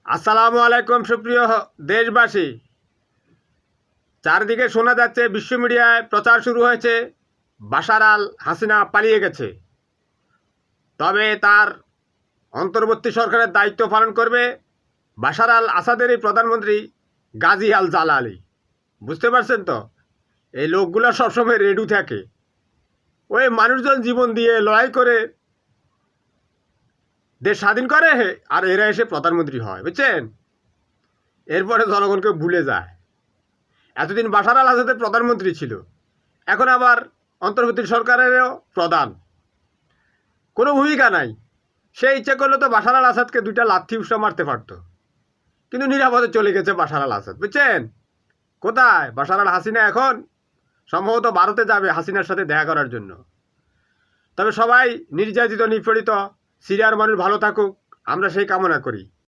আসসালামু আলাইকুম সুপ্রিয় দেশবাসী। চারদিকে শোনা যাচ্ছে, বিশ্ব মিডিয়ায় প্রচার শুরু হয়েছে বাশার আল হাসিনা পালিয়ে গেছে। তবে তার অন্তর্বর্তী সরকারের দায়িত্ব পালন করবে বাশার আল আসাদেরই প্রধানমন্ত্রী গাজী আল জালালি। বুঝতে পারছেন তো? এই লোকগুলো সবসময় রেডি থাকে, ওই মানুষজন জীবন দিয়ে লড়াই করে দেশ স্বাধীন করে, আর এরা এসে প্রধানমন্ত্রী হয়, বুঝছেন? এরপরে জনগণকে ভুলে যায়। এতদিন বাশার আল আসাদের প্রধানমন্ত্রী ছিল, এখন আবার অন্তর্বর্তী সরকারেরও প্রধান। কোনো ভূমিকা নাই। সে ইচ্ছে করলে তো বাশার আল আসাদকে দুইটা লাথি উৎসা মারতে পারত, কিন্তু নিরাপদে চলে গেছে বাশার আল আসাদ, বুঝছেন? কোথায় বাশার আল হাসিনা? এখন সম্ভবত ভারতে যাবে হাসিনার সাথে দেখা করার জন্য। তবে সবাই নির্যাতিত নিপীড়িত সিরিয়ার মানুষ ভালো থাকুক, আমরা সেই কামনা করি।